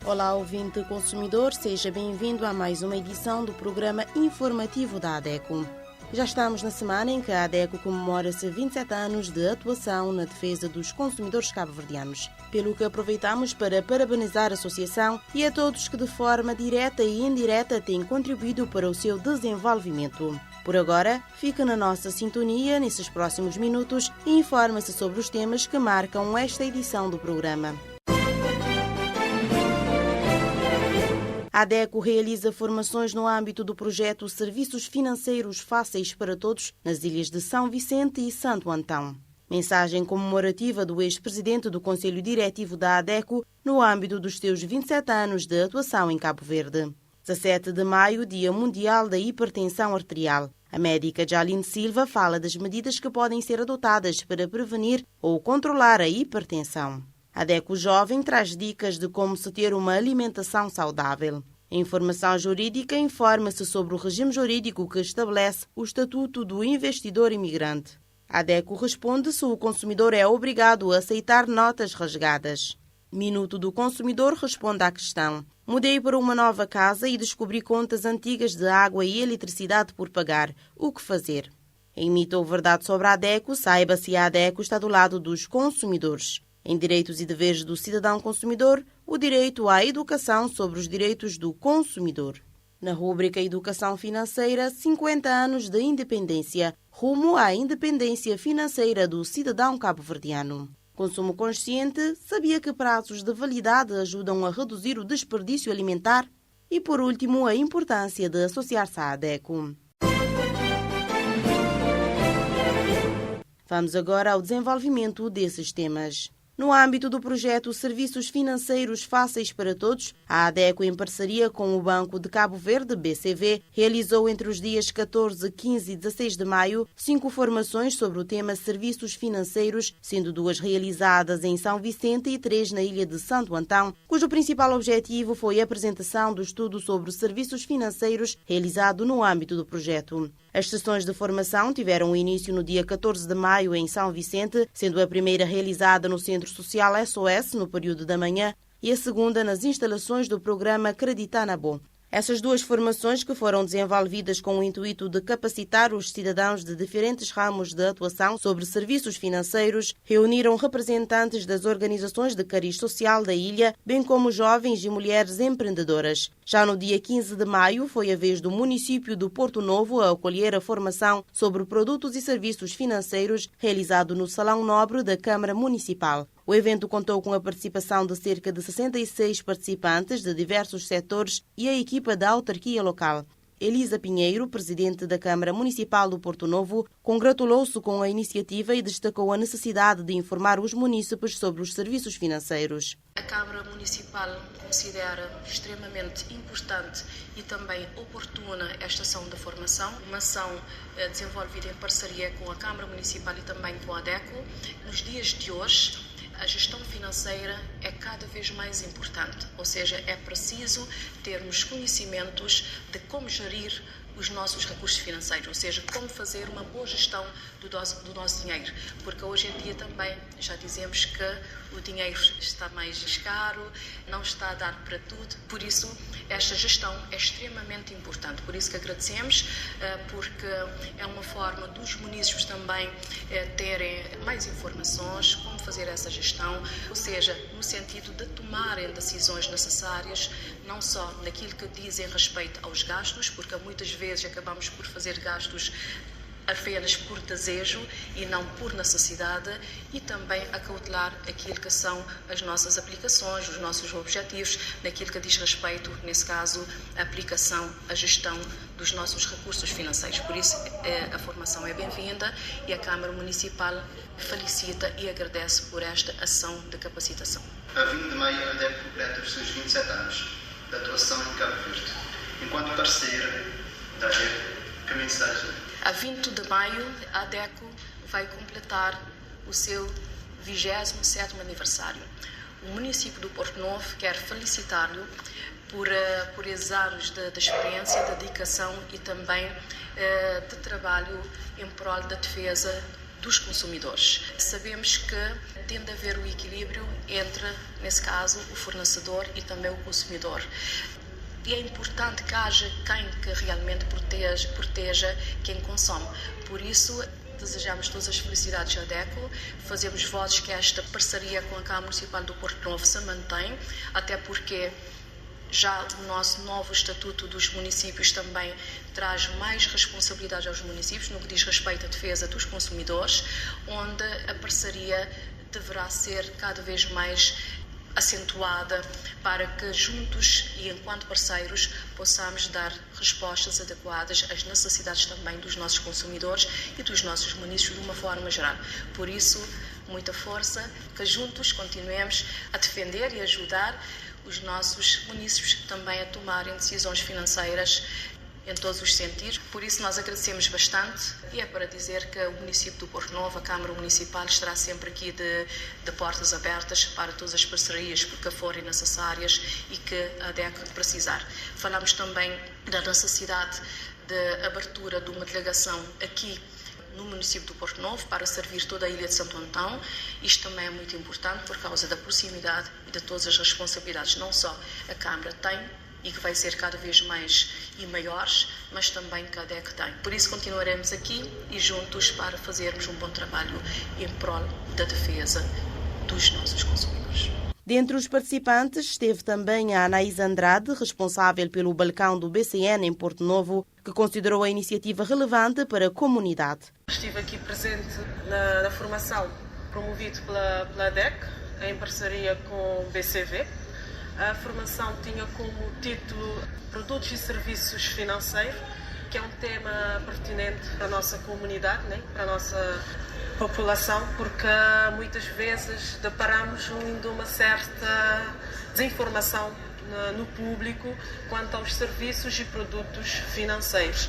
Olá, ouvinte consumidor, seja bem-vindo a mais uma edição do programa informativo da ADECO. Já estamos na semana em que a ADECO comemora-se 27 anos de atuação na defesa dos consumidores cabo-verdianos, pelo que aproveitamos para parabenizar a associação e a todos que de forma direta e indireta têm contribuído para o seu desenvolvimento. Por agora, fica na nossa sintonia nesses próximos minutos e informa-se sobre os temas que marcam esta edição do programa. A ADECO realiza formações no âmbito do projeto Serviços Financeiros Fáceis para Todos nas ilhas de São Vicente e Santo Antão. Mensagem comemorativa do ex-presidente do Conselho Diretivo da ADECO no âmbito dos seus 27 anos de atuação em Cabo Verde. 17 de maio, Dia Mundial da Hipertensão Arterial. A médica Jaline Silva fala das medidas que podem ser adotadas para prevenir ou controlar a hipertensão. A ADECO Jovem traz dicas de como se ter uma alimentação saudável. A informação jurídica informa-se sobre o regime jurídico que estabelece o Estatuto do Investidor Imigrante. A ADECO responde se o consumidor é obrigado a aceitar notas rasgadas. Minuto do Consumidor responde à questão. Mudei para uma nova casa e descobri contas antigas de água e eletricidade por pagar. O que fazer? Em Mito ou Verdade sobre a ADECO, saiba se a ADECO está do lado dos consumidores. Em Direitos e Deveres do Cidadão Consumidor, o direito à educação sobre os direitos do consumidor. Na rúbrica Educação Financeira, 50 anos de independência, rumo à independência financeira do cidadão cabo-verdiano. Consumo consciente, sabia que prazos de validade ajudam a reduzir o desperdício alimentar? E, por último, a importância de associar-se à ADECO. Vamos agora ao desenvolvimento desses temas. No âmbito do projeto Serviços Financeiros Fáceis para Todos, a ADECO, em parceria com o Banco de Cabo Verde, BCV, realizou entre os dias 14, 15 e 16 de maio 5 formações sobre o tema Serviços Financeiros, sendo 2 realizadas em São Vicente e 3 na ilha de Santo Antão, cujo principal objetivo foi a apresentação do estudo sobre serviços financeiros realizado no âmbito do projeto. As sessões de formação tiveram início no dia 14 de maio em São Vicente, sendo a primeira realizada no Centro Social SOS, no período da manhã, e a segunda nas instalações do programa Creditanabo. Essas 2 formações, que foram desenvolvidas com o intuito de capacitar os cidadãos de diferentes ramos de atuação sobre serviços financeiros, reuniram representantes das organizações de cariz social da ilha, bem como jovens e mulheres empreendedoras. Já no dia 15 de maio, foi a vez do município do Porto Novo a acolher a formação sobre produtos e serviços financeiros realizado no Salão Nobre da Câmara Municipal. O evento contou com a participação de cerca de 66 participantes de diversos setores e a equipa da autarquia local. Elisa Pinheiro, presidente da Câmara Municipal do Porto Novo, congratulou-se com a iniciativa e destacou a necessidade de informar os munícipes sobre os serviços financeiros. A Câmara Municipal considera extremamente importante e também oportuna esta ação de formação, uma ação desenvolvida em parceria com a Câmara Municipal e também com a ADECO. Nos dias de hoje, a gestão financeira é cada vez mais importante, ou seja, é preciso termos conhecimentos de como gerir os nossos recursos financeiros, ou seja, como fazer uma boa gestão do nosso dinheiro, porque hoje em dia também já dizemos que o dinheiro está mais caro, não está a dar para tudo, por isso esta gestão é extremamente importante, por isso que agradecemos, porque é uma forma dos munícipes também terem mais informações, como fazer essa gestão, ou seja, no sentido de tomarem decisões necessárias, não só naquilo que dizem respeito aos gastos, porque muitas vezes acabamos por fazer gastos apenas por desejo e não por necessidade, e também acautelar aquilo que são as nossas aplicações, os nossos objetivos, naquilo que diz respeito, nesse caso, a aplicação, a gestão dos nossos recursos financeiros. Por isso, a formação é bem-vinda e a Câmara Municipal felicita e agradece por esta ação de capacitação. A 20 de maio, a ADECO completa os seus 27 anos de atuação em Cabo Verde. Enquanto parceira da ADECO, que mensagem? A 20 de maio, a ADECO vai completar o seu 27º aniversário. O município do Porto Novo quer felicitar-lhe por esses anos de experiência, de dedicação e também de trabalho em prol da defesa dos consumidores. Sabemos que tem de haver o equilíbrio entre, nesse caso, o fornecedor e também o consumidor. E é importante que haja quem que realmente proteja quem consome. Por isso, desejamos todas as felicidades à DECO, fazemos votos que esta parceria com a Câmara Municipal do Porto Novo se mantém, até porque já o nosso novo Estatuto dos Municípios também traz mais responsabilidades aos municípios no que diz respeito à defesa dos consumidores, onde a parceria deverá ser cada vez mais acentuada para que juntos e enquanto parceiros possamos dar respostas adequadas às necessidades também dos nossos consumidores e dos nossos municípios de uma forma geral. Por isso, muita força, que juntos continuemos a defender e ajudar os nossos municípios também a tomarem decisões financeiras em todos os sentidos. Por isso nós agradecemos bastante e é para dizer que o município do Porto Novo, a Câmara Municipal, estará sempre aqui de portas abertas para todas as parcerias que forem necessárias e que a DECO precisar. Falamos também da necessidade de abertura de uma delegação aqui no município do Porto Novo para servir toda a ilha de Santo Antão. Isto também é muito importante por causa da proximidade e de todas as responsabilidades, não só a Câmara tem e que vai ser cada vez mais e maiores, mas também que a DEC tem. Por isso continuaremos aqui e juntos para fazermos um bom trabalho em prol da defesa dos nossos consumidores. Dentre os participantes esteve também a Anaís Andrade, responsável pelo balcão do BCN em Porto Novo, que considerou a iniciativa relevante para a comunidade. Estive aqui presente na formação promovida pela DEC, em parceria com o BCV. A formação tinha como título Produtos e Serviços Financeiros, que é um tema pertinente para a nossa comunidade, né? Para a nossa população, porque muitas vezes deparamos de uma certa desinformação no público quanto aos serviços e produtos financeiros.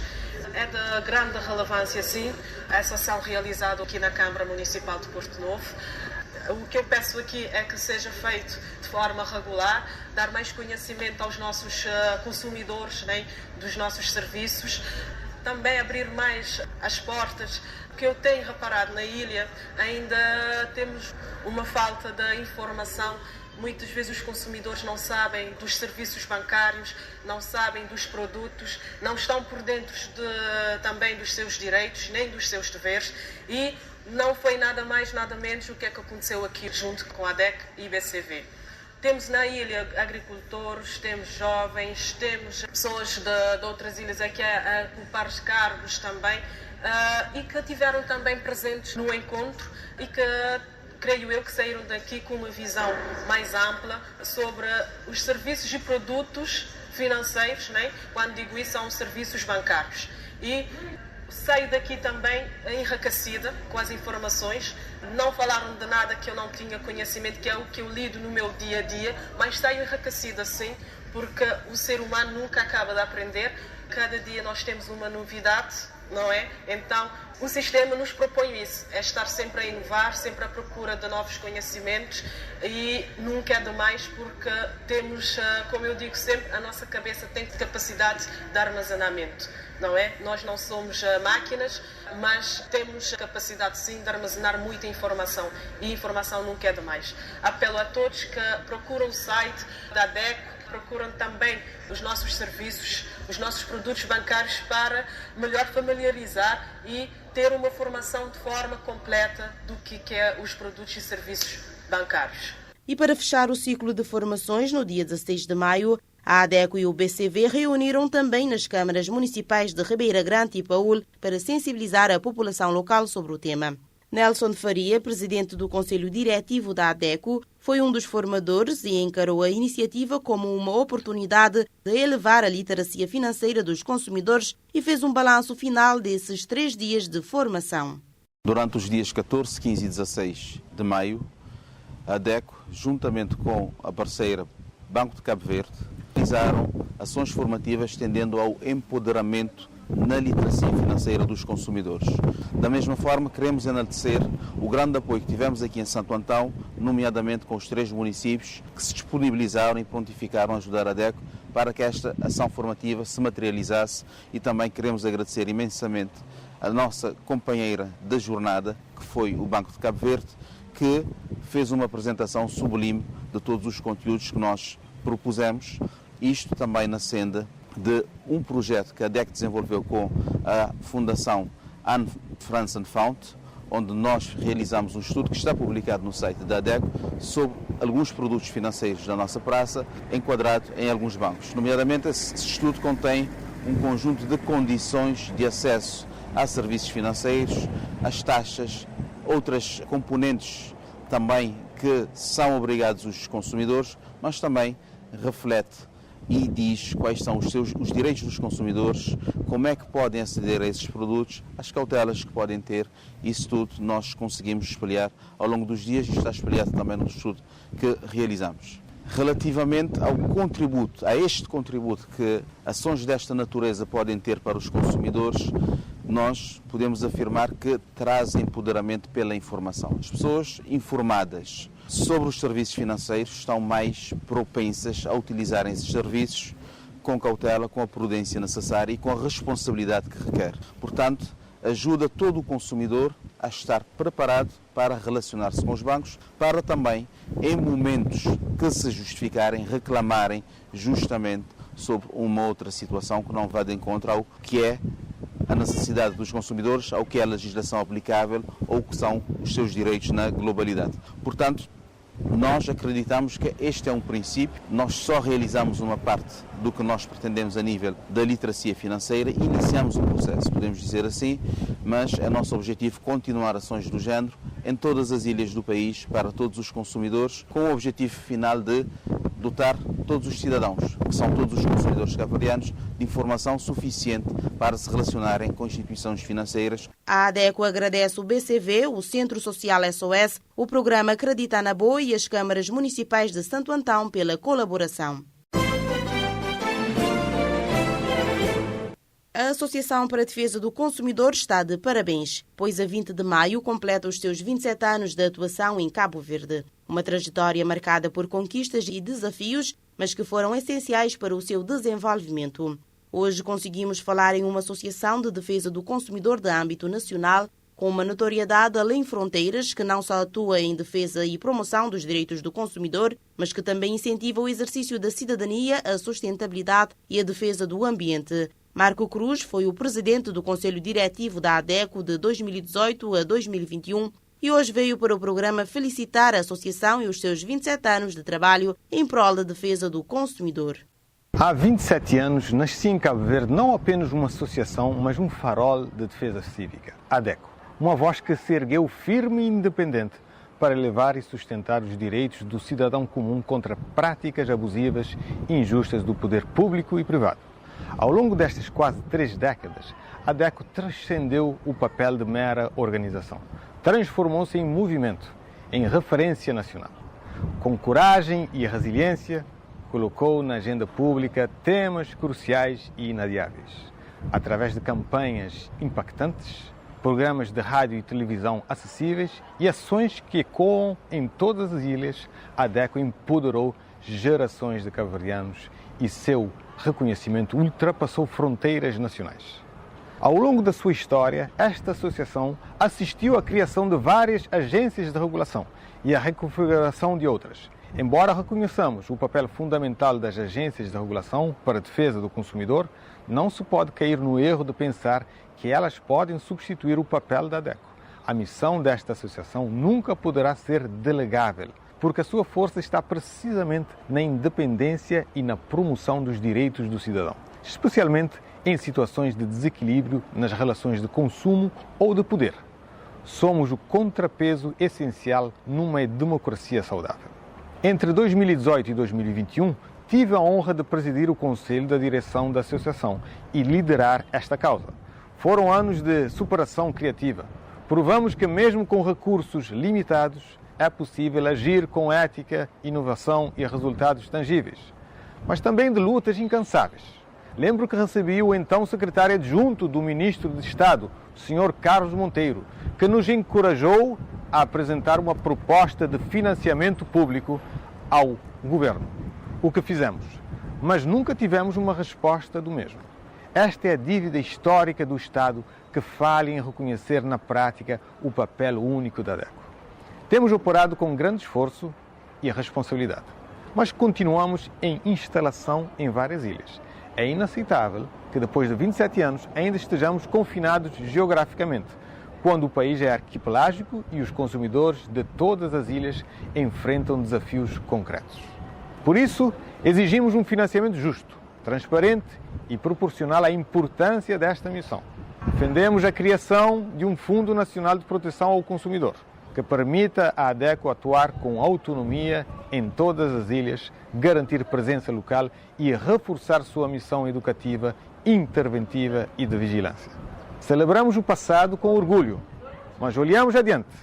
É de grande relevância, sim, essa ação realizada aqui na Câmara Municipal de Porto Novo. O que eu peço aqui é que seja feito de forma regular, dar mais conhecimento aos nossos consumidores, né, dos nossos serviços, também abrir mais as portas. O que eu tenho reparado na ilha, ainda temos uma falta de informação. Muitas vezes os consumidores não sabem dos serviços bancários, não sabem dos produtos, não estão por dentro também dos seus direitos, nem dos seus deveres, e não foi nada mais, nada menos o que é que aconteceu aqui junto com a DEC e BCV. Temos na ilha agricultores, temos jovens, temos pessoas de outras ilhas aqui a ocupar os cargos também, e que estiveram também presentes no encontro e que creio eu que saíram daqui com uma visão mais ampla sobre os serviços e produtos financeiros, né? Quando digo isso, são serviços bancários. E saio daqui também enriquecida com as informações. Não falaram de nada que eu não tinha conhecimento, que é o que eu lido no meu dia a dia, mas saio enriquecida sim, porque o ser humano nunca acaba de aprender. Cada dia nós temos uma novidade, não é? Então, o sistema nos propõe isso, é estar sempre a inovar, sempre à procura de novos conhecimentos e nunca é demais porque temos, como eu digo sempre, a nossa cabeça tem capacidade de armazenamento, não é? Nós não somos máquinas, mas temos capacidade sim de armazenar muita informação e informação nunca é demais. Apelo a todos que procuram o site da DEC, procuram também os nossos serviços, os nossos produtos bancários para melhor familiarizar e ter uma formação de forma completa do que é os produtos e serviços bancários. E para fechar o ciclo de formações, no dia 16 de maio, a ADECO e o BCV reuniram também nas câmaras municipais de Ribeira Grande e Paúl para sensibilizar a população local sobre o tema. Nelson Faria, presidente do Conselho Diretivo da ADECO, foi um dos formadores e encarou a iniciativa como uma oportunidade de elevar a literacia financeira dos consumidores e fez um balanço final desses 3 dias de formação. Durante os dias 14, 15 e 16 de maio, a ADECO, juntamente com a parceira Banco de Cabo Verde, realizaram ações formativas tendendo ao empoderamento na literacia financeira dos consumidores. Da mesma forma, queremos enaltecer o grande apoio que tivemos aqui em Santo Antão, nomeadamente com os 3 municípios que se disponibilizaram e prontificaram a ajudar a DECO para que esta ação formativa se materializasse, e também queremos agradecer imensamente a nossa companheira da jornada, que foi o Banco de Cabo Verde, que fez uma apresentação sublime de todos os conteúdos que nós propusemos, isto também na senda de um projeto que a DEC desenvolveu com a Fundação Anne Franzen Fount, onde nós realizamos um estudo que está publicado no site da DEC sobre alguns produtos financeiros da nossa praça, enquadrado em alguns bancos. Nomeadamente, esse estudo contém um conjunto de condições de acesso a serviços financeiros, as taxas, outras componentes também que são obrigados os consumidores, mas também reflete e diz quais são os direitos dos consumidores, como é que podem aceder a esses produtos, as cautelas que podem ter. Isso tudo nós conseguimos espelhar ao longo dos dias e está espelhado também no estudo que realizamos. Relativamente ao contributo, a este contributo que ações desta natureza podem ter para os consumidores, nós podemos afirmar que traz empoderamento pela informação. As pessoas informadas sobre os serviços financeiros estão mais propensas a utilizarem esses serviços com cautela, com a prudência necessária e com a responsabilidade que requer. Portanto, ajuda todo o consumidor a estar preparado para relacionar-se com os bancos, para também, em momentos que se justificarem, reclamarem justamente sobre uma outra situação que não vá de encontro ao que é a necessidade dos consumidores, ao que é a legislação aplicável ou que são os seus direitos na globalidade. Portanto, nós acreditamos que este é um princípio, nós só realizamos uma parte do que nós pretendemos a nível da literacia financeira, iniciamos um processo, podemos dizer assim, mas é nosso objetivo continuar ações do género em todas as ilhas do país, para todos os consumidores, com o objetivo final de dotar todos os cidadãos, que são todos os consumidores cabo-verdianos, de informação suficiente para se relacionarem com instituições financeiras. A ADECO agradece o BCV, o Centro Social SOS, o Programa Acredita na Boa e as câmaras municipais de Santo Antão pela colaboração. A Associação para a Defesa do Consumidor está de parabéns, pois a 20 de maio completa os seus 27 anos de atuação em Cabo Verde. Uma trajetória marcada por conquistas e desafios, mas que foram essenciais para o seu desenvolvimento. Hoje conseguimos falar em uma associação de defesa do consumidor de âmbito nacional, com uma notoriedade além fronteiras, que não só atua em defesa e promoção dos direitos do consumidor, mas que também incentiva o exercício da cidadania, a sustentabilidade e a defesa do ambiente. Marco Cruz foi o presidente do Conselho Diretivo da ADECO de 2018 a 2021 e hoje veio para o programa felicitar a associação e os seus 27 anos de trabalho em prol da defesa do consumidor. Há 27 anos nasci em Cabo Verde não apenas uma associação, mas um farol de defesa cívica, a ADECO. Uma voz que se ergueu firme e independente para elevar e sustentar os direitos do cidadão comum contra práticas abusivas e injustas do poder público e privado. Ao longo destas quase 3 décadas, a ADECO transcendeu o papel de mera organização. Transformou-se em movimento, em referência nacional. Com coragem e resiliência, colocou na agenda pública temas cruciais e inadiáveis. Através de campanhas impactantes, programas de rádio e televisão acessíveis e ações que ecoam em todas as ilhas, a ADECO empoderou gerações de cabo-verdianos e seu reconhecimento ultrapassou fronteiras nacionais. Ao longo da sua história, esta associação assistiu à criação de várias agências de regulação e à reconfiguração de outras. Embora reconheçamos o papel fundamental das agências de regulação para a defesa do consumidor, não se pode cair no erro de pensar que elas podem substituir o papel da ADECO. A missão desta associação nunca poderá ser delegável, porque a sua força está precisamente na independência e na promoção dos direitos do cidadão, especialmente em situações de desequilíbrio nas relações de consumo ou de poder. Somos o contrapeso essencial numa democracia saudável. Entre 2018 e 2021, tive a honra de presidir o Conselho da Direção da Associação e liderar esta causa. Foram anos de superação criativa. Provamos que mesmo com recursos limitados, é possível agir com ética, inovação e resultados tangíveis, mas também de lutas incansáveis. lembro que recebi o então secretário adjunto do Ministro de Estado, o Sr. Carlos Monteiro, que nos encorajou a apresentar uma proposta de financiamento público ao Governo. O que fizemos, mas nunca tivemos uma resposta do mesmo. Esta é a dívida histórica do Estado que falha em reconhecer na prática o papel único da ADECO. Temos operado com grande esforço e responsabilidade, mas continuamos em instalação em várias ilhas. É inaceitável que depois de 27 anos ainda estejamos confinados geograficamente, quando o país é arquipelágico e os consumidores de todas as ilhas enfrentam desafios concretos. Por isso, exigimos um financiamento justo, transparente e proporcional à importância desta missão. Defendemos a criação de um Fundo Nacional de Proteção ao Consumidor, que permita à ADECO atuar com autonomia em todas as ilhas, garantir presença local e reforçar sua missão educativa, interventiva e de vigilância. Celebramos o passado com orgulho, mas olhamos adiante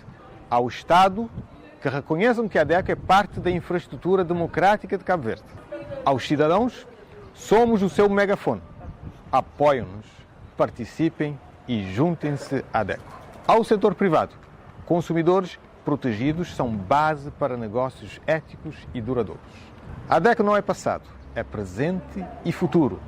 ao Estado que reconheçam que a ADECO é parte da infraestrutura democrática de Cabo Verde. Aos cidadãos, somos o seu megafone. Apoiem-nos, participem e juntem-se à ADECO. Ao setor privado, consumidores protegidos são base para negócios éticos e duradouros. A ADECO não é passado, é presente e futuro.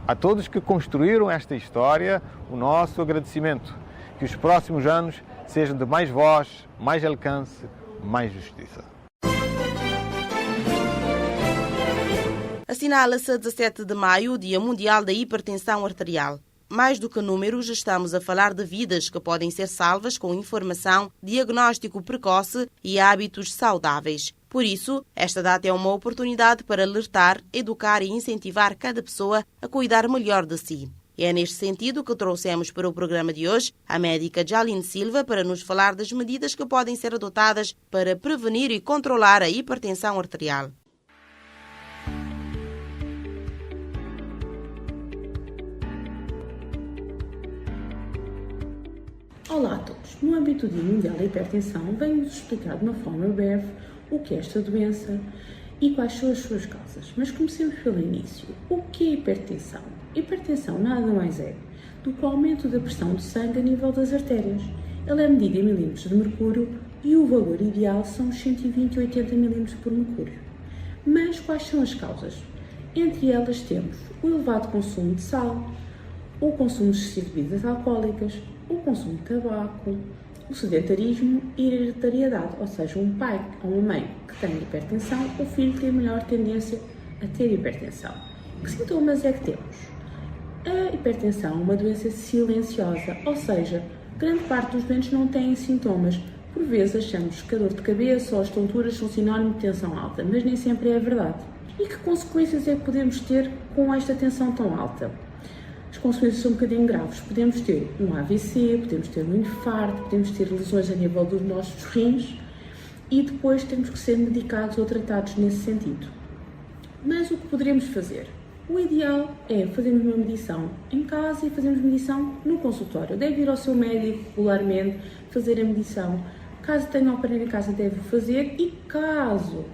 A todos que construíram esta história, o nosso agradecimento. Que os próximos anos sejam de mais voz, mais alcance, mais justiça. Assinala-se 17 de maio o Dia Mundial da Hipertensão Arterial. Mais do que números, estamos a falar de vidas que podem ser salvas com informação, diagnóstico precoce e hábitos saudáveis. Por isso, esta data é uma oportunidade para alertar, educar e incentivar cada pessoa a cuidar melhor de si. E é neste sentido que trouxemos para o programa de hoje a médica Jaline Silva para nos falar das medidas que podem ser adotadas para prevenir e controlar a hipertensão arterial. Olá a todos! No âmbito do Dia Mundial da Hipertensão, venho-vos explicar de uma forma breve o que é esta doença e quais são as suas causas. Mas comecemos pelo início. O que é hipertensão? Hipertensão nada mais é do que o aumento da pressão de sangue a nível das artérias. Ela é medida em milímetros de mercúrio e o valor ideal são os 120 a 80 milímetros por mercúrio. Mas quais são as causas? Entre elas temos o elevado consumo de sal, o consumo excessivo de bebidas alcoólicas, o consumo de tabaco, o sedentarismo e a hereditariedade, ou seja, um pai ou uma mãe que tem hipertensão, o filho tem maior tendência a ter hipertensão. Que sintomas é que temos? A hipertensão é uma doença silenciosa, ou seja, grande parte dos doentes não têm sintomas. Por vezes achamos que a dor de cabeça ou as tonturas são sinónimo de tensão alta, mas nem sempre é verdade. E que consequências é que podemos ter com esta tensão tão alta? As consequências são um bocadinho graves. Podemos ter um AVC, podemos ter um infarto, podemos ter lesões a nível dos nossos rins e depois temos que ser medicados ou tratados nesse sentido. Mas o que poderemos fazer? O ideal é fazermos uma medição em casa e fazermos medição no consultório. Deve ir ao seu médico regularmente fazer a medição. Caso tenha um aparelho em casa, deve fazer e caso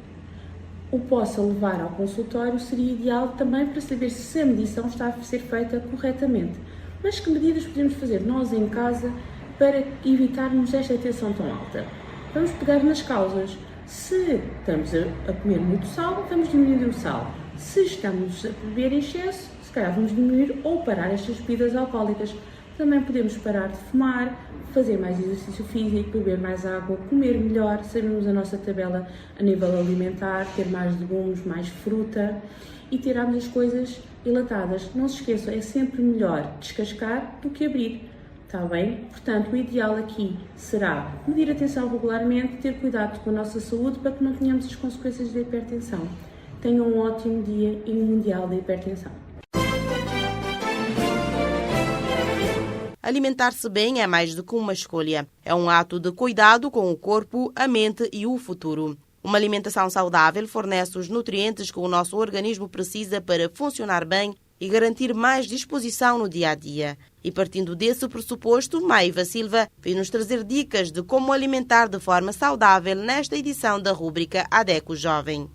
o possa levar ao consultório, seria ideal também para saber se a medição está a ser feita corretamente. Mas que medidas podemos fazer nós em casa para evitarmos esta tensão tão alta? Vamos pegar nas causas. Se estamos a comer muito sal, vamos diminuir o sal. Se estamos a beber em excesso, se calhar vamos diminuir ou parar estas bebidas alcoólicas. Também podemos parar de fumar, fazer mais exercício físico, beber mais água, comer melhor, sabermos a nossa tabela a nível alimentar, ter mais legumes, mais fruta e tirarmos as coisas enlatadas. Não se esqueçam, é sempre melhor descascar do que abrir, está bem? Portanto, o ideal aqui será medir a tensão regularmente, ter cuidado com a nossa saúde para que não tenhamos as consequências da hipertensão. Tenham um ótimo dia e mundial da hipertensão. Alimentar-se bem é mais do que uma escolha. É um ato de cuidado com o corpo, a mente e o futuro. Uma alimentação saudável fornece os nutrientes que o nosso organismo precisa para funcionar bem e garantir mais disposição no dia a dia. E partindo desse pressuposto, Maiva Silva veio nos trazer dicas de como alimentar de forma saudável nesta edição da rúbrica ADECO Jovem.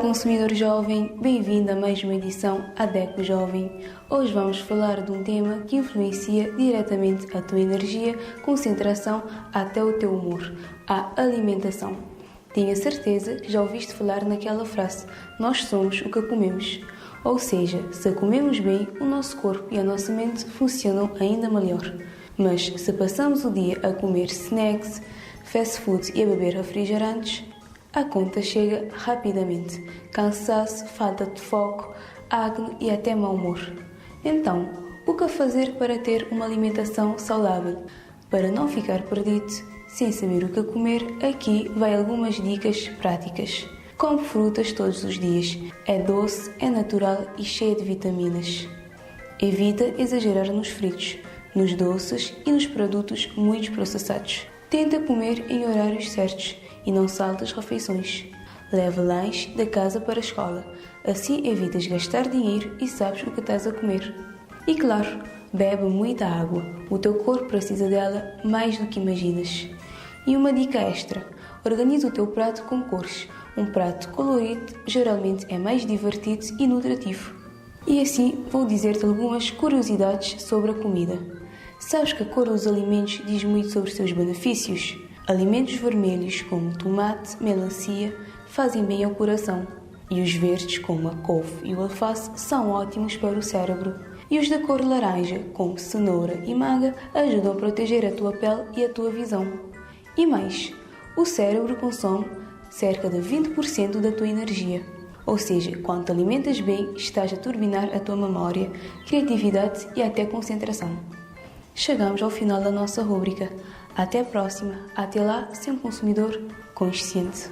consumidor jovem, bem-vindo a mais uma edição ADECO Jovem. Hoje vamos falar de um tema que influencia diretamente a tua energia, concentração até o teu humor, a alimentação. Tenho a certeza que já ouviste falar naquela frase, nós somos o que comemos. Ou seja, se comemos bem, o nosso corpo e a nossa mente funcionam ainda melhor. Mas se passamos o dia a comer snacks, fast food e a beber refrigerantes, a conta chega rapidamente. Cansaço, falta de foco, acne e até mau humor. Então, o que fazer para ter uma alimentação saudável? Para não ficar perdido, sem saber o que comer, aqui vai algumas dicas práticas. Come frutas todos os dias. É doce, é natural e cheia de vitaminas. Evita exagerar nos fritos, nos doces e nos produtos muito processados. Tenta comer em horários certos e não salte as refeições. Leva lanche da casa para a escola. Assim evitas gastar dinheiro e sabes o que estás a comer. E claro, bebe muita água. O teu corpo precisa dela mais do que imaginas. E uma dica extra. Organiza o teu prato com cores. Um prato colorido geralmente é mais divertido e nutritivo. E assim vou dizer-te algumas curiosidades sobre a comida. Sabes que a cor dos alimentos diz muito sobre os seus benefícios? Alimentos vermelhos como tomate, melancia, fazem bem ao coração. E os verdes, como a couve e o alface, são ótimos para o cérebro. E os da cor laranja, como cenoura e manga, ajudam a proteger a tua pele e a tua visão. E mais, o cérebro consome cerca de 20% da tua energia. Ou seja, quando te alimentas bem, estás a turbinar a tua memória, criatividade e até concentração. Chegamos ao final da nossa rúbrica. Até a próxima. Até lá, ser um consumidor consciente.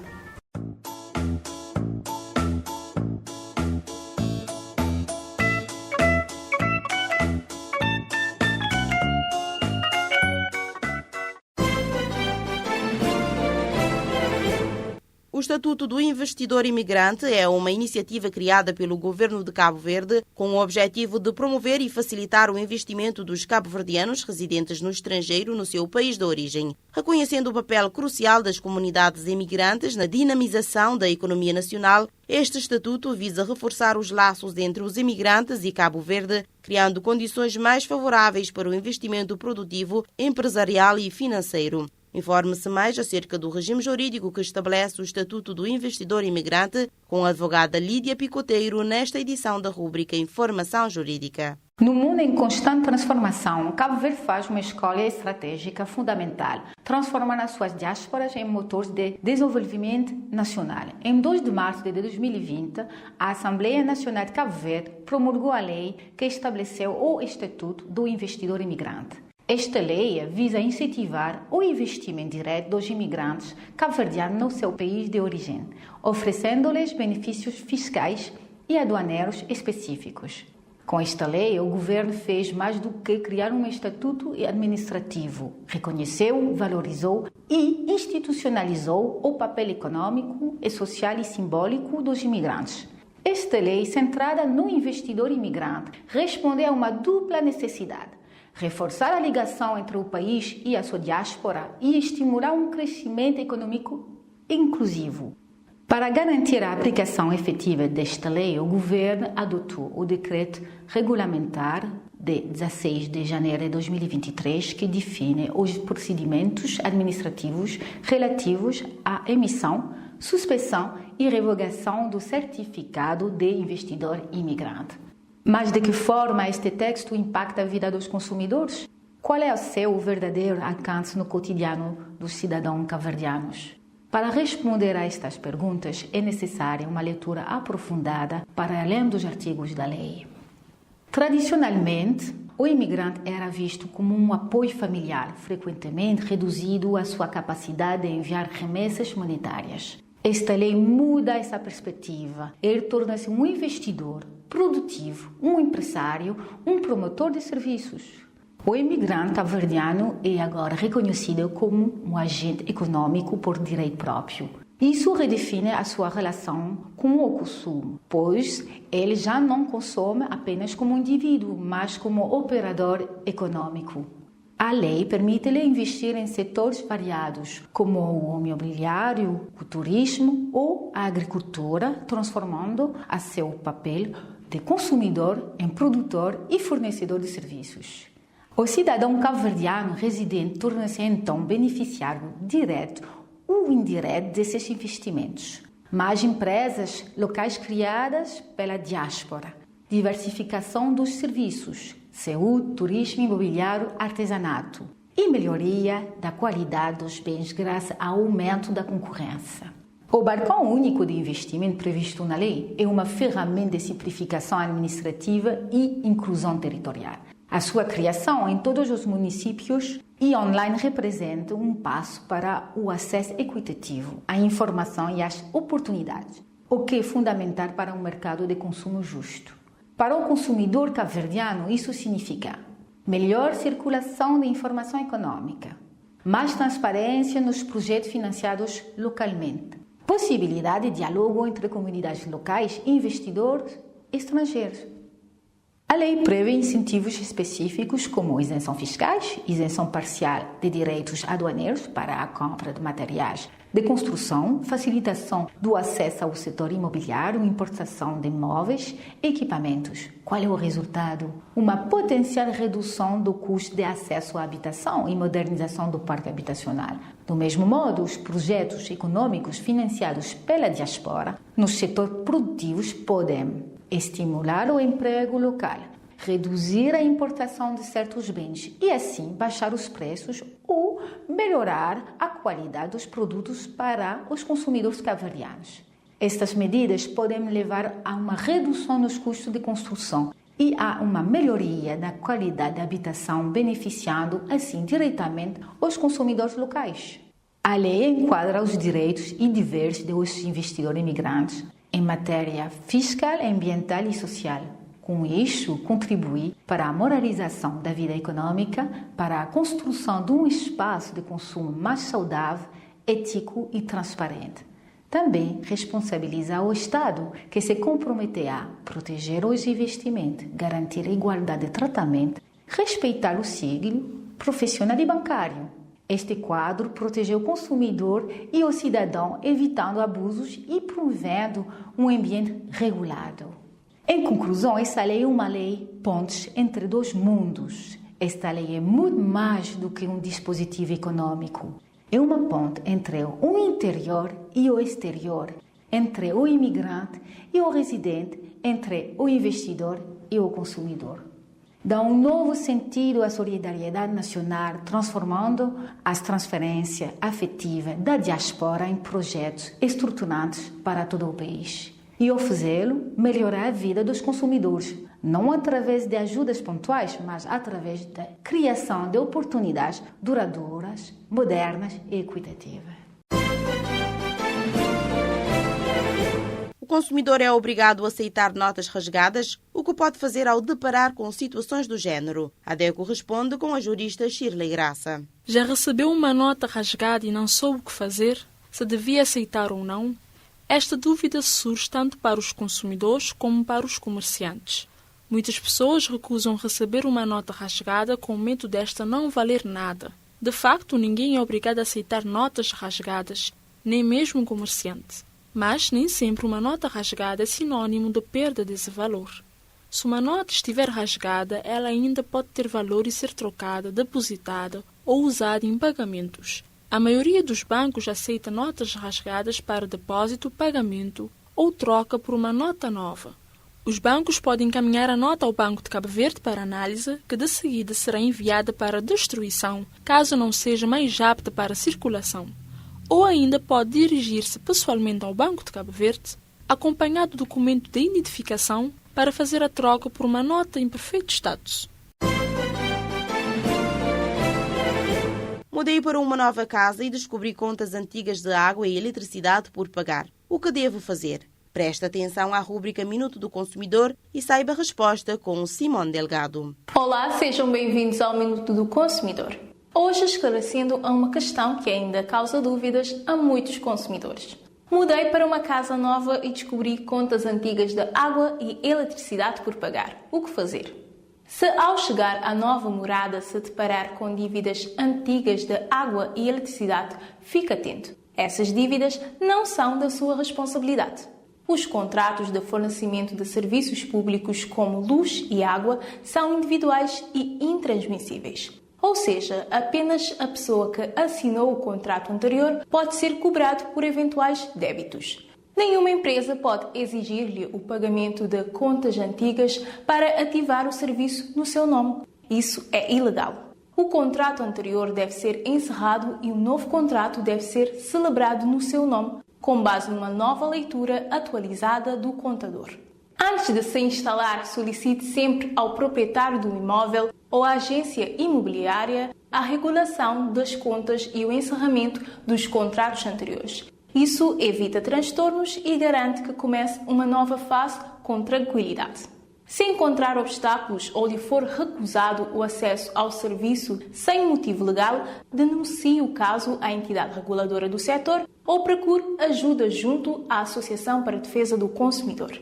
O Estatuto do Investidor Imigrante é uma iniciativa criada pelo governo de Cabo Verde com o objetivo de promover e facilitar o investimento dos cabo-verdianos residentes no estrangeiro no seu país de origem, reconhecendo o papel crucial das comunidades imigrantes na dinamização da economia nacional. Este estatuto visa reforçar os laços entre os imigrantes e Cabo Verde, criando condições mais favoráveis para o investimento produtivo, empresarial e financeiro. Informe-se mais acerca do regime jurídico que estabelece o Estatuto do Investidor Imigrante com a advogada Lídia Picoteiro nesta edição da rúbrica Informação Jurídica. No mundo em constante transformação, Cabo Verde faz uma escolha estratégica fundamental, transformando as suas diásporas em motores de desenvolvimento nacional. Em 2 de março de 2020, a Assembleia Nacional de Cabo Verde promulgou a lei que estabeleceu o Estatuto do Investidor Imigrante. Esta lei visa incentivar o investimento direto dos imigrantes cabo-verdianos no seu país de origem, oferecendo-lhes benefícios fiscais e aduaneiros específicos. Com esta lei, o governo fez mais do que criar um estatuto administrativo. Reconheceu, valorizou e institucionalizou o papel econômico, social e simbólico dos imigrantes. Esta lei, centrada no investidor imigrante, responde a uma dupla necessidade: reforçar a ligação entre o país e a sua diáspora e estimular um crescimento econômico inclusivo. Para garantir a aplicação efetiva desta lei, o governo adotou o decreto regulamentar de 16 de janeiro de 2023, que define os procedimentos administrativos relativos à emissão, suspensão e revogação do certificado de investidor imigrante. Mas de que forma este texto impacta a vida dos consumidores? Qual é o seu verdadeiro alcance no cotidiano dos cidadãos cabo-verdianos? Para responder a estas perguntas, é necessária uma leitura aprofundada para além dos artigos da lei. Tradicionalmente, o imigrante era visto como um apoio familiar, frequentemente reduzido à sua capacidade de enviar remessas monetárias. Esta lei muda essa perspectiva. Ele torna-se um investidor produtivo, um empresário, um promotor de serviços. O imigrante cabo-verdiano é agora reconhecido como um agente econômico por direito próprio. Isso redefine a sua relação com o consumo, pois ele já não consome apenas como indivíduo, mas como operador econômico. A lei permite-lhe investir em setores variados, como o imobiliário, o turismo ou a agricultura, transformando a seu papel de consumidor em produtor e fornecedor de serviços. O cidadão cabo-verdiano residente torna-se então beneficiário direto ou indireto desses investimentos. Mais empresas locais criadas pela diáspora, diversificação dos serviços, saúde, turismo, imobiliário, artesanato e melhoria da qualidade dos bens graças ao aumento da concorrência. O balcão único de investimento previsto na lei é uma ferramenta de simplificação administrativa e inclusão territorial. A sua criação em todos os municípios e online representa um passo para o acesso equitativo à informação e às oportunidades, o que é fundamental para um mercado de consumo justo. Para o consumidor cabo-verdiano, isso significa melhor circulação de informação econômica, mais transparência nos projetos financiados localmente, possibilidade de diálogo entre comunidades locais e investidores estrangeiros. A lei prevê incentivos específicos como isenção fiscais, isenção parcial de direitos aduaneiros para a compra de materiais de construção, facilitação do acesso ao setor imobiliário, importação de imóveis e equipamentos. Qual é o resultado? Uma potencial redução do custo de acesso à habitação e modernização do parque habitacional. Do mesmo modo, os projetos econômicos financiados pela diáspora no setor produtivo podem estimular o emprego local, reduzir a importação de certos bens e, assim, baixar os preços ou melhorar a qualidade dos produtos para os consumidores cabo-verdianos. Estas medidas podem levar a uma redução nos custos de construção e a uma melhoria da qualidade da habitação, beneficiando, assim, diretamente os consumidores locais. A lei enquadra os direitos e deveres dos investidores imigrantes em matéria fiscal, ambiental e social. Com isso, contribui para a moralização da vida econômica, para a construção de um espaço de consumo mais saudável, ético e transparente. Também responsabiliza o Estado, que se compromete a proteger os investimentos, garantir a igualdade de tratamento, respeitar o sigilo profissional e bancário. Este quadro protege o consumidor e o cidadão, evitando abusos e promovendo um ambiente regulado. Em conclusão, esta lei é uma lei ponte entre dois mundos. Esta lei é muito mais do que um dispositivo econômico. É uma ponte entre o interior e o exterior, entre o imigrante e o residente, entre o investidor e o consumidor. Dá um novo sentido à solidariedade nacional, transformando as transferências afetivas da diáspora em projetos estruturantes para todo o país. E ao fazê-lo, melhorar a vida dos consumidores, não através de ajudas pontuais, mas através da criação de oportunidades duradouras, modernas e equitativas. O consumidor é obrigado a aceitar notas rasgadas, o que pode fazer ao deparar com situações do género. A DECO responde com a jurista Shirley Graça. Já recebeu uma nota rasgada e não soube o que fazer? Se devia aceitar ou não? Esta dúvida surge tanto para os consumidores como para os comerciantes. Muitas pessoas recusam receber uma nota rasgada com medo desta não valer nada. De facto, ninguém é obrigado a aceitar notas rasgadas, nem mesmo um comerciante. Mas nem sempre uma nota rasgada é sinônimo de perda desse valor. Se uma nota estiver rasgada, ela ainda pode ter valor e ser trocada, depositada ou usada em pagamentos. A maioria dos bancos aceita notas rasgadas para depósito, pagamento ou troca por uma nota nova. Os bancos podem encaminhar a nota ao Banco de Cabo Verde para análise, que de seguida será enviada para destruição, caso não seja mais apta para circulação. Ou ainda pode dirigir-se pessoalmente ao Banco de Cabo Verde, acompanhado do documento de identificação, para fazer a troca por uma nota em perfeito status. Mudei para uma nova casa e descobri contas antigas de água e eletricidade por pagar. O que devo fazer? Preste atenção à rúbrica Minuto do Consumidor e saiba a resposta com Simone Delgado. Olá, sejam bem-vindos ao Minuto do Consumidor. Hoje esclarecendo a uma questão que ainda causa dúvidas a muitos consumidores. Mudei para uma casa nova e descobri contas antigas de água e eletricidade por pagar. O que fazer? Se ao chegar à nova morada se deparar com dívidas antigas de água e eletricidade, fique atento. Essas dívidas não são da sua responsabilidade. Os contratos de fornecimento de serviços públicos como luz e água são individuais e intransmissíveis. Ou seja, apenas a pessoa que assinou o contrato anterior pode ser cobrado por eventuais débitos. Nenhuma empresa pode exigir-lhe o pagamento de contas antigas para ativar o serviço no seu nome. Isso é ilegal. O contrato anterior deve ser encerrado e um novo contrato deve ser celebrado no seu nome, com base numa nova leitura atualizada do contador. Antes de se instalar, solicite sempre ao proprietário do imóvel ou à agência imobiliária a regulação das contas e o encerramento dos contratos anteriores. Isso evita transtornos e garante que comece uma nova fase com tranquilidade. Se encontrar obstáculos ou lhe for recusado o acesso ao serviço sem motivo legal, denuncie o caso à entidade reguladora do setor ou procure ajuda junto à Associação para a Defesa do Consumidor.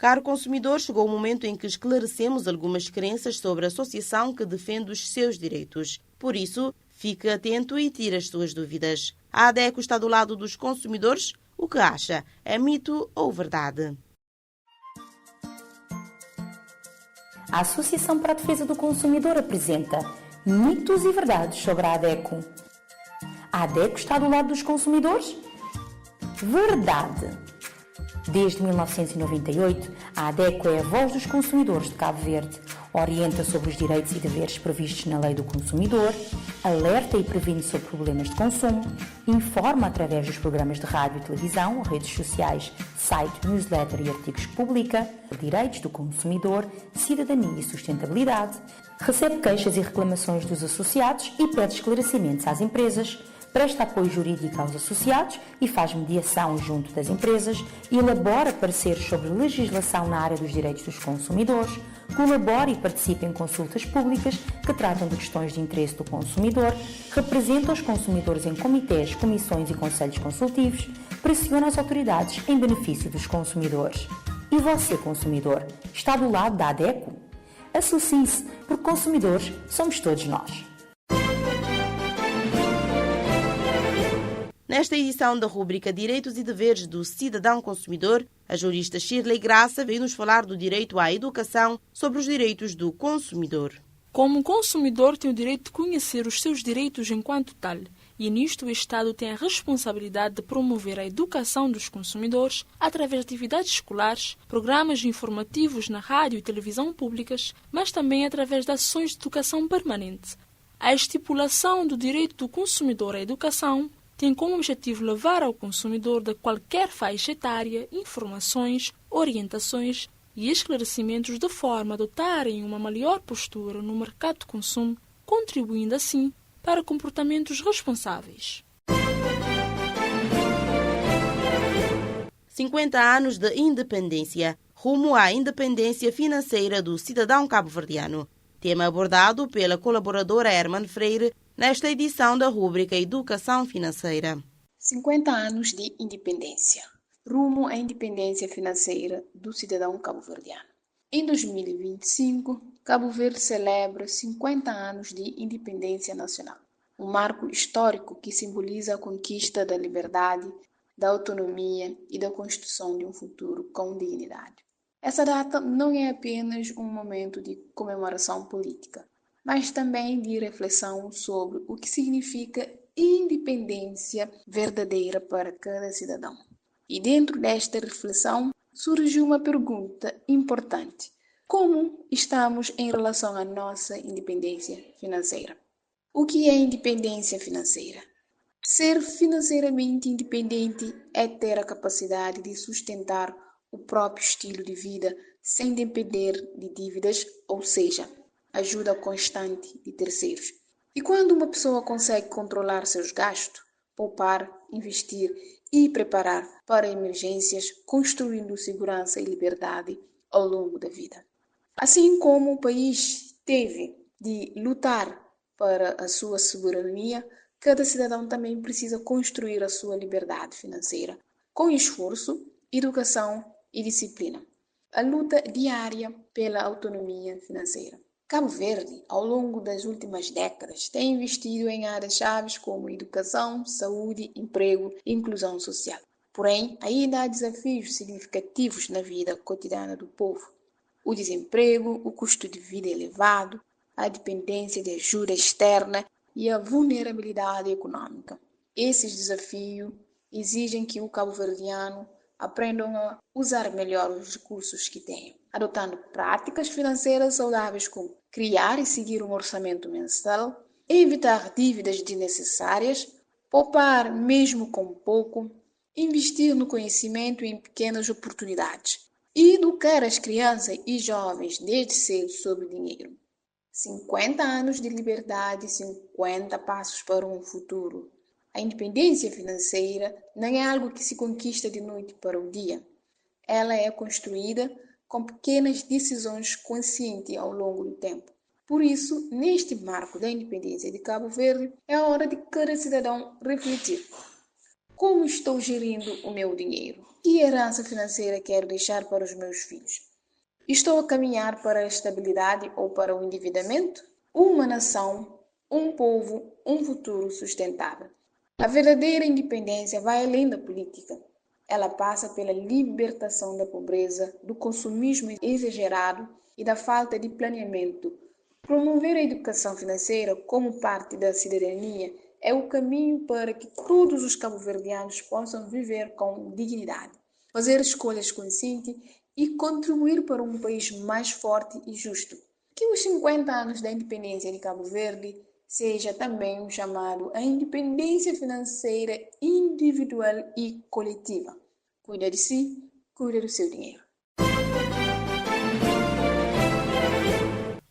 Caro consumidor, chegou o momento em que esclarecemos algumas crenças sobre a associação que defende os seus direitos. Por isso, fique atento e tire as suas dúvidas. A ADECO está do lado dos consumidores. O que acha? É mito ou verdade? A Associação para a Defesa do Consumidor apresenta mitos e verdades sobre a ADECO. A ADECO está do lado dos consumidores? Verdade! Desde 1998, a ADECO é a voz dos consumidores de Cabo Verde. Orienta sobre os direitos e deveres previstos na Lei do Consumidor, alerta e previne sobre problemas de consumo, informa através dos programas de rádio e televisão, redes sociais, site, newsletter e artigos que publica, direitos do consumidor, cidadania e sustentabilidade, recebe queixas e reclamações dos associados e pede esclarecimentos às empresas, presta apoio jurídico aos associados e faz mediação junto das empresas, elabora pareceres sobre legislação na área dos direitos dos consumidores, colabora e participa em consultas públicas que tratam de questões de interesse do consumidor, representa os consumidores em comitês, comissões e conselhos consultivos, pressiona as autoridades em benefício dos consumidores. E você, consumidor, está do lado da ADECO? Associe-se, porque consumidores somos todos nós. Nesta edição da rúbrica Direitos e Deveres do Cidadão Consumidor, a jurista Shirley Graça veio nos falar do direito à educação sobre os direitos do consumidor. Como consumidor, tem o direito de conhecer os seus direitos enquanto tal, e nisto o Estado tem a responsabilidade de promover a educação dos consumidores através de atividades escolares, programas informativos na rádio e televisão públicas, mas também através de ações de educação permanente. A estipulação do direito do consumidor à educação tem como objetivo levar ao consumidor de qualquer faixa etária informações, orientações e esclarecimentos de forma a adotarem uma melhor postura no mercado de consumo, contribuindo assim para comportamentos responsáveis. 50 anos de independência, rumo à independência financeira do cidadão cabo-verdiano. Tema abordado pela colaboradora Herman Freire nesta edição da rúbrica Educação Financeira. 50 anos de independência, rumo à independência financeira do cidadão cabo-verdiano. Em 2025, Cabo Verde celebra 50 anos de independência nacional, um marco histórico que simboliza a conquista da liberdade, da autonomia e da construção de um futuro com dignidade. Essa data não é apenas um momento de comemoração política, mas também de reflexão sobre o que significa independência verdadeira para cada cidadão. E dentro desta reflexão surge uma pergunta importante: como estamos em relação à nossa independência financeira? O que é independência financeira? Ser financeiramente independente é ter a capacidade de sustentar o próprio estilo de vida sem depender de dívidas, ou seja, ajuda constante de terceiros. E quando uma pessoa consegue controlar seus gastos, poupar, investir e preparar para emergências, construindo segurança e liberdade ao longo da vida. Assim como o país teve de lutar para a sua soberania, cada cidadão também precisa construir a sua liberdade financeira, com esforço, educação e disciplina. a luta diária pela autonomia financeira. Cabo Verde, ao longo das últimas décadas, tem investido em áreas-chave como educação, saúde, emprego e inclusão social. Porém, ainda há desafios significativos na vida cotidiana do povo. O desemprego, o custo de vida elevado, a dependência de ajuda externa e a vulnerabilidade econômica. Esses desafios exigem que o cabo-verdiano aprendam a usar melhor os recursos que têm, adotando práticas financeiras saudáveis como criar e seguir um orçamento mensal, evitar dívidas desnecessárias, poupar mesmo com pouco, investir no conhecimento e em pequenas oportunidades e educar as crianças e jovens desde cedo sobre dinheiro. 50 anos de liberdade, 50 passos para um futuro. A independência financeira não é algo que se conquista de noite para o dia. Ela é construída com pequenas decisões conscientes ao longo do tempo. Por isso, neste marco da independência de Cabo Verde, é a hora de cada cidadão refletir. Como estou gerindo o meu dinheiro? Que herança financeira quero deixar para os meus filhos? Estou a caminhar para a estabilidade ou para o endividamento? Uma nação, um povo, um futuro sustentável. A verdadeira independência vai além da política. Ela passa pela libertação da pobreza, do consumismo exagerado e da falta de planeamento. Promover a educação financeira como parte da cidadania é o caminho para que todos os cabo-verdianos possam viver com dignidade, fazer escolhas conscientes e contribuir para um país mais forte e justo. Que os 50 anos da independência de Cabo Verde seja também um chamado à independência financeira individual e coletiva. Cuida de si, cuida do seu dinheiro.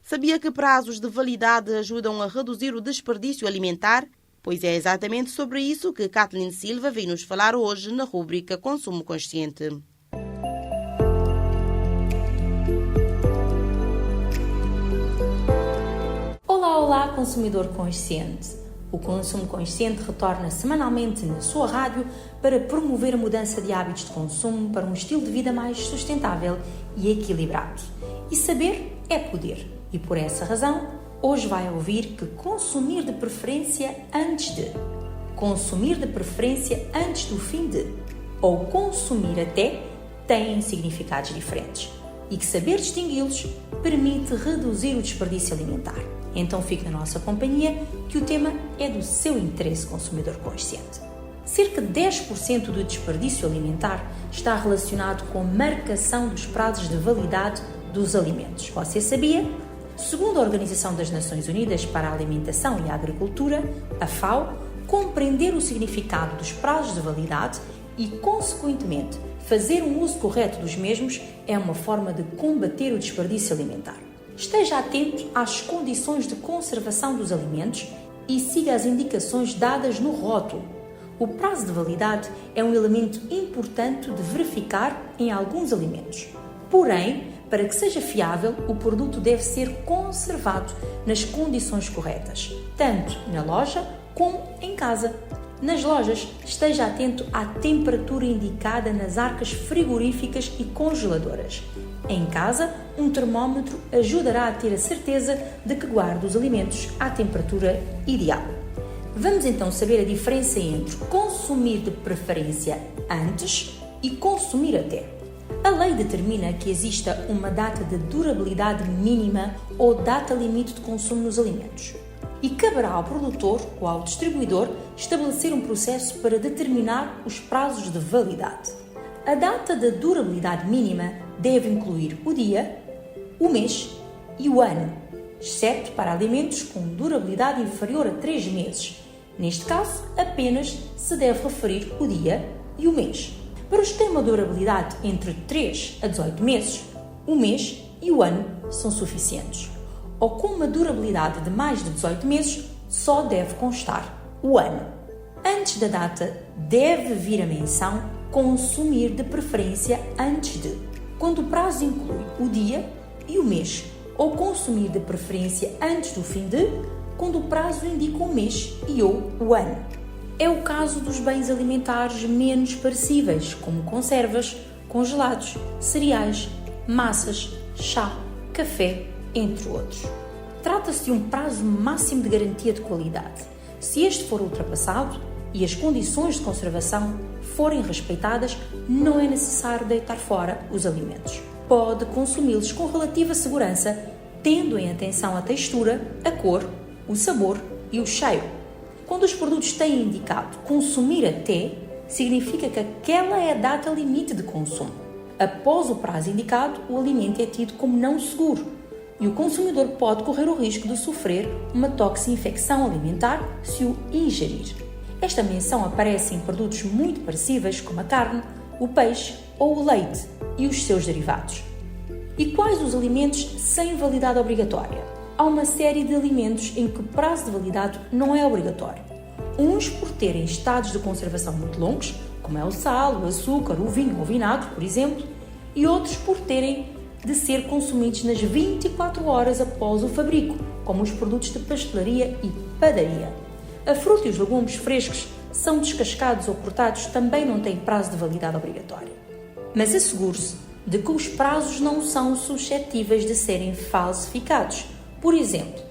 Sabia que prazos de validade ajudam a reduzir o desperdício alimentar? Pois é exatamente sobre isso que Kathleen Silva vem nos falar hoje na rúbrica Consumo Consciente. Olá, consumidor consciente! O Consumo Consciente retorna semanalmente na sua rádio para promover a mudança de hábitos de consumo para um estilo de vida mais sustentável e equilibrado. E saber é poder. E por essa razão, hoje vai ouvir que consumir de preferência antes de, consumir de preferência antes do fim de, ou consumir até, têm significados diferentes. E que saber distingui-los permite reduzir o desperdício alimentar. Então fique na nossa companhia, que o tema é do seu interesse, consumidor consciente. Cerca de 10% do desperdício alimentar está relacionado com a marcação dos prazos de validade dos alimentos. Você sabia? Segundo a Organização das Nações Unidas para a Alimentação e a Agricultura, a FAO, compreender o significado dos prazos de validade e, consequentemente, fazer um uso correto dos mesmos é uma forma de combater o desperdício alimentar. Esteja atento às condições de conservação dos alimentos e siga as indicações dadas no rótulo. O prazo de validade é um elemento importante de verificar em alguns alimentos. Porém, para que seja fiável, o produto deve ser conservado nas condições corretas, tanto na loja como em casa. Nas lojas, esteja atento à temperatura indicada nas arcas frigoríficas e congeladoras. Em casa, um termómetro ajudará a ter a certeza de que guarda os alimentos à temperatura ideal. Vamos então saber a diferença entre consumir de preferência antes e consumir até. A lei determina que exista uma data de durabilidade mínima ou data limite de consumo nos alimentos. E caberá ao produtor ou ao distribuidor estabelecer um processo para determinar os prazos de validade. A data de durabilidade mínima deve incluir o dia, o mês e o ano, exceto para alimentos com durabilidade inferior a 3 meses. Neste caso, apenas se deve referir o dia e o mês. Para os que têm uma durabilidade entre 3 a 18 meses, o mês e o ano são suficientes. Ou com uma durabilidade de mais de 18 meses, só deve constar o ano. Antes da data, deve vir a menção consumir de preferência antes de, quando o prazo inclui o dia e o mês, ou consumir de preferência antes do fim de, quando o prazo indica o mês e ou o ano. É o caso dos bens alimentares menos perecíveis, como conservas, congelados, cereais, massas, chá, café, entre outros. Trata-se de um prazo máximo de garantia de qualidade. Se este for ultrapassado e as condições de conservação forem respeitadas, não é necessário deitar fora os alimentos. Pode consumi-los com relativa segurança, tendo em atenção a textura, a cor, o sabor e o cheiro. Quando os produtos têm indicado consumir até, significa que aquela é a data limite de consumo. Após o prazo indicado, o alimento é tido como não seguro e o consumidor pode correr o risco de sofrer uma toxinfecção alimentar se o ingerir. Esta menção aparece em produtos muito perecíveis como a carne, o peixe ou o leite e os seus derivados. E quais os alimentos sem validade obrigatória? Há uma série de alimentos em que o prazo de validade não é obrigatório. Uns por terem estados de conservação muito longos, como é o sal, o açúcar, o vinho ou o vinagre, por exemplo, e outros por terem de ser consumidos nas 24 horas após o fabrico, como os produtos de pastelaria e padaria. A fruta e os legumes frescos são descascados ou cortados também não têm prazo de validade obrigatória. Mas assegure-se de que os prazos não são suscetíveis de serem falsificados. Por exemplo,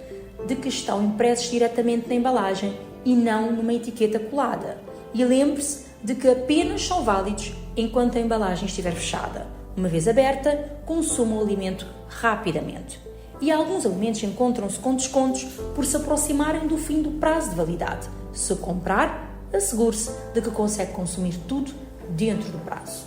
de que estão impressos diretamente na embalagem e não numa etiqueta colada. E lembre-se de que apenas são válidos enquanto a embalagem estiver fechada. Uma vez aberta, consuma o alimento rapidamente. E alguns alimentos encontram-se com descontos por se aproximarem do fim do prazo de validade. Se comprar, assegure-se de que consegue consumir tudo dentro do prazo.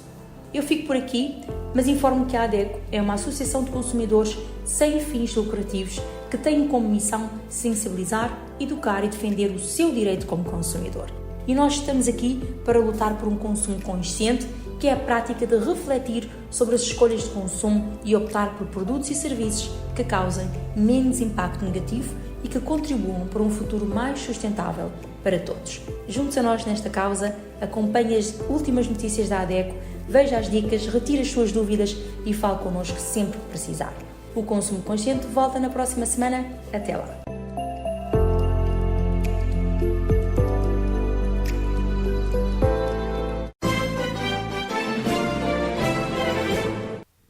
Eu fico por aqui, mas informo que a ADECO é uma associação de consumidores sem fins lucrativos que tem como missão sensibilizar, educar e defender o seu direito como consumidor. E nós estamos aqui para lutar por um consumo consciente, que é a prática de refletir sobre as escolhas de consumo e optar por produtos e serviços que causem menos impacto negativo e que contribuam para um futuro mais sustentável para todos. Junte-se a nós nesta causa, acompanhe as últimas notícias da ADECO, veja as dicas, retire as suas dúvidas e fale connosco sempre que precisar. O Consumo Consciente volta na próxima semana. Até lá!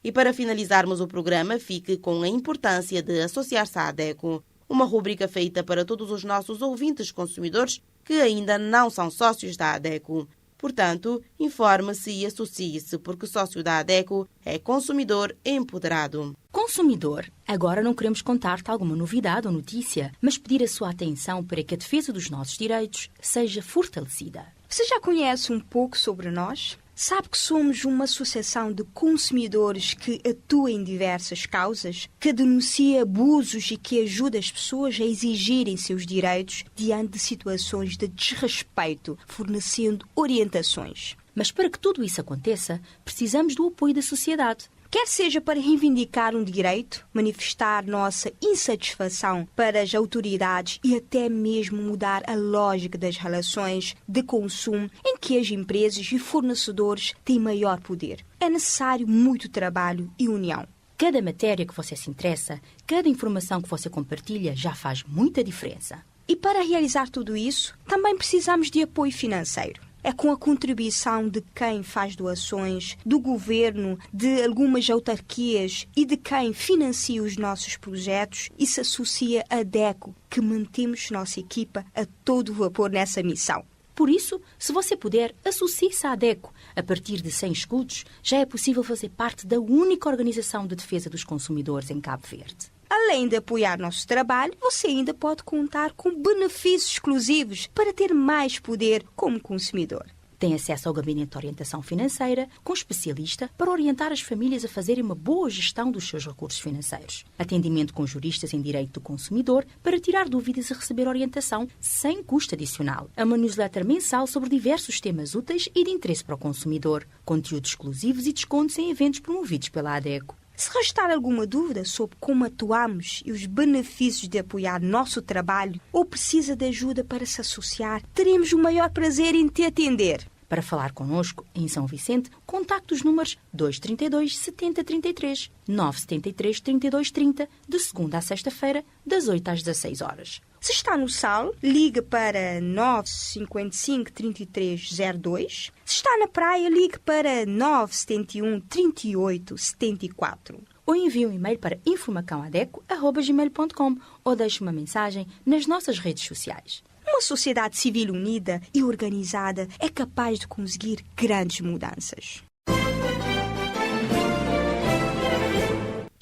E para finalizarmos o programa, fique com a importância de associar-se à ADECO, uma rúbrica feita para todos os nossos ouvintes consumidores que ainda não são sócios da ADECO. Portanto, informe-se e associe-se, porque sócio da ADECO é consumidor empoderado. Consumidor, agora não queremos contar-te alguma novidade ou notícia, mas pedir a sua atenção para que a defesa dos nossos direitos seja fortalecida. Você já conhece um pouco sobre nós? Sabe que somos uma associação de consumidores que atua em diversas causas, que denuncia abusos e que ajuda as pessoas a exigirem seus direitos diante de situações de desrespeito, fornecendo orientações. Mas para que tudo isso aconteça, precisamos do apoio da sociedade. Quer seja para reivindicar um direito, manifestar nossa insatisfação para as autoridades e até mesmo mudar a lógica das relações de consumo em que as empresas e fornecedores têm maior poder. É necessário muito trabalho e união. Cada matéria que você se interessa, cada informação que você compartilha já faz muita diferença. E para realizar tudo isso, também precisamos de apoio financeiro. É com a contribuição de quem faz doações, do governo, de algumas autarquias e de quem financia os nossos projetos e se associa à ADECO que mantemos nossa equipa a todo vapor nessa missão. Por isso, se você puder, associe-se à ADECO. A partir de 100 escudos, já é possível fazer parte da única organização de defesa dos consumidores em Cabo Verde. Além de apoiar nosso trabalho, você ainda pode contar com benefícios exclusivos para ter mais poder como consumidor. Tem acesso ao Gabinete de Orientação Financeira, com especialista para orientar as famílias a fazerem uma boa gestão dos seus recursos financeiros. Atendimento com juristas em direito do consumidor para tirar dúvidas e receber orientação sem custo adicional. Uma newsletter mensal sobre diversos temas úteis e de interesse para o consumidor. Conteúdos exclusivos e descontos em eventos promovidos pela ADECO. Se restar alguma dúvida sobre como atuamos e os benefícios de apoiar nosso trabalho ou precisa de ajuda para se associar, teremos o maior prazer em te atender. Para falar connosco em São Vicente, contacte os números 232 7033, 973 3230, de segunda a sexta-feira, das 8 às 16 horas. Se está no Sal, ligue para 955 3302. Se está na praia, ligue para 971 38 74. Ou envie um e-mail para informacãoadeco@gmail.com ou deixe uma mensagem nas nossas redes sociais. Uma sociedade civil unida e organizada é capaz de conseguir grandes mudanças.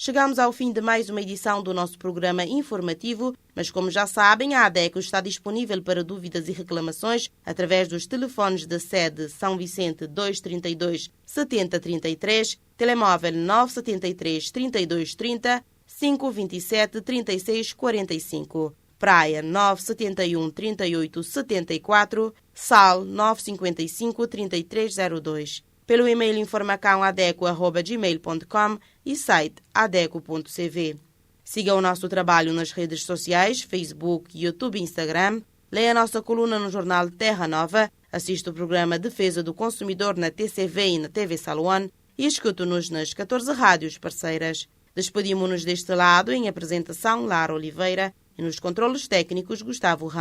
Chegamos ao fim de mais uma edição do nosso programa informativo, mas como já sabem, a ADECO está disponível para dúvidas e reclamações através dos telefones da sede São Vicente 232 7033, telemóvel 973 3230 527 36 45, Praia 971 38 74, Sal 955 3302. Pelo e-mail informacãoadeco@gmail.com e site adeco.cv. Siga o nosso trabalho nas redes sociais, Facebook, YouTube e Instagram. Leia a nossa coluna no jornal Terra Nova. Assista o programa Defesa do Consumidor na TCV e na TV Saluan e escute-nos nas 14 rádios parceiras. Despedimos-nos deste lado em apresentação Lara Oliveira e nos controlos técnicos Gustavo Ramos.